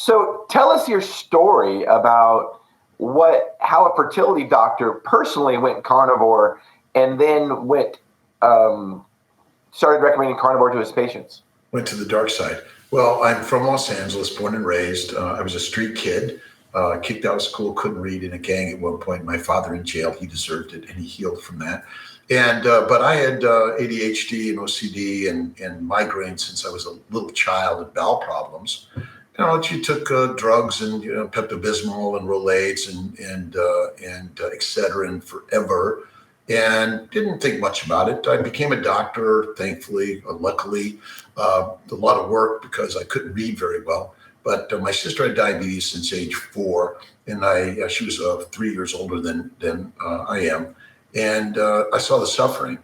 So tell us your story about how a fertility doctor personally went carnivore and then started recommending carnivore to his patients. Went to the dark side. Well, I'm from Los Angeles, born and raised. I was a street kid, kicked out of school, couldn't read, in a gang at one point. My father in jail, he deserved it, and he healed from that. And but I had ADHD and OCD and migraines since I was a little child, and bowel problems. She took drugs and Pepto-Bismol and Rolaids and Excedrin forever, and didn't think much about it. I became a doctor, thankfully, luckily. A lot of work because I couldn't read very well. But my sister had diabetes since age 4, and she was 3 years older than I am, and I saw the suffering.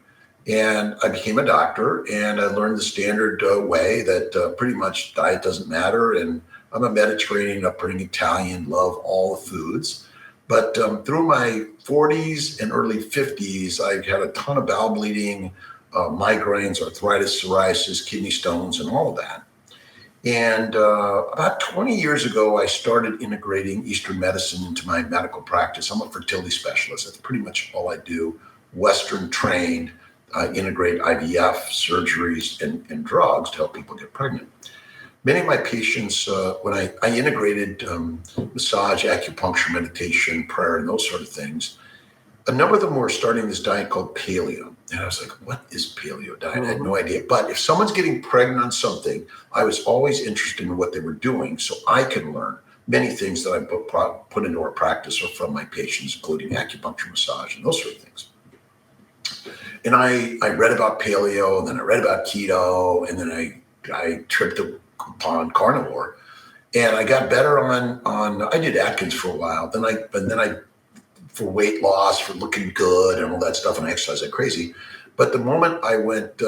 And I became a doctor, and I learned the standard way that pretty much diet doesn't matter. And I'm a Mediterranean upbringing, Italian, love all the foods. But through my 40s and early 50s, I had a ton of bowel bleeding, migraines, arthritis, psoriasis, kidney stones, and all of that. And about 20 years ago, I started integrating Eastern medicine into my medical practice. I'm a fertility specialist. That's pretty much all I do. Western trained. I integrate IVF, surgeries, and drugs to help people get pregnant. Many of my patients, when I integrated massage, acupuncture, meditation, prayer, and those sort of things, a number of them were starting this diet called paleo. And I was like, what is paleo diet? I had no idea. But if someone's getting pregnant on something, I was always interested in what they were doing so I can learn. Many things that I put into our practice are from my patients, including acupuncture, massage, and those sort of things. And I read about paleo, and then I read about keto, and then I tripped upon carnivore, and I got better on I did Atkins for a while. Then I for weight loss, for looking good, and all that stuff, and I exercised like crazy. But the moment I went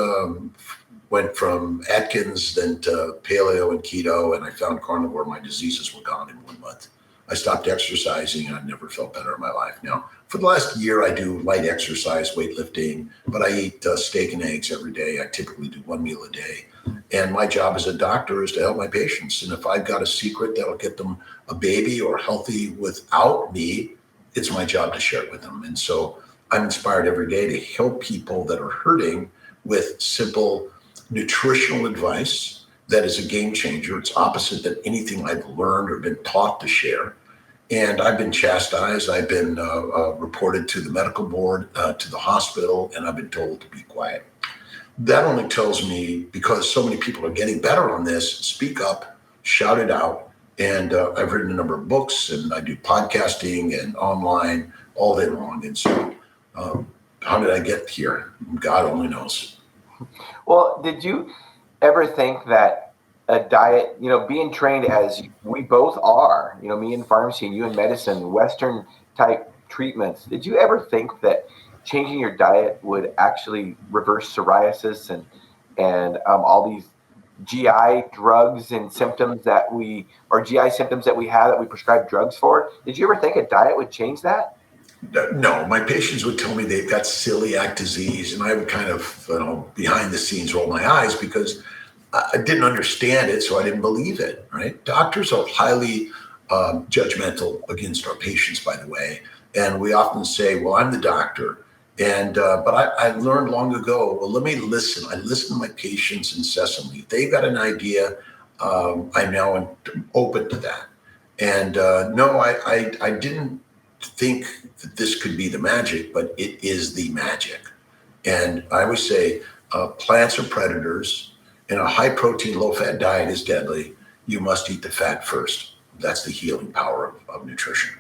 from Atkins then to paleo and keto, and I found carnivore, my diseases were gone in 1 month. I stopped exercising, and I've never felt better in my life. Now, for the last year, I do light exercise, weightlifting, but I eat steak and eggs every day. I typically do 1 meal a day. And my job as a doctor is to help my patients. And if I've got a secret that'll get them a baby or healthy without me, it's my job to share it with them. And so I'm inspired every day to help people that are hurting with simple nutritional advice that is a game changer. It's opposite than anything I've learned or been taught to share. And I've been chastised. I've been reported to the medical board, to the hospital, and I've been told to be quiet. That only tells me, because so many people are getting better on this, speak up, shout it out. And I've written a number of books, and I do podcasting and online all day long. And so how did I get here? God only knows. Well, did you ever think that a diet, being trained as we both are, me in pharmacy and you in medicine, Western type treatments, did you ever think that changing your diet would actually reverse psoriasis and all these GI drugs and symptoms GI symptoms that we have that we prescribe drugs for? Did you ever think a diet would change that? No, my patients would tell me they've got celiac disease, and I would kind of, behind the scenes roll my eyes because I didn't understand it, so I didn't believe it, right? Doctors are highly judgmental against our patients, by the way. And we often say, well, I'm the doctor. And but I learned long ago, well, let me listen. I listen to my patients incessantly. If they've got an idea, I now am open to that. And no, I didn't think that this could be the magic, but it is the magic. And I always say, plants are predators, and a high protein, low fat diet is deadly. You must eat the fat first. That's the healing power of nutrition.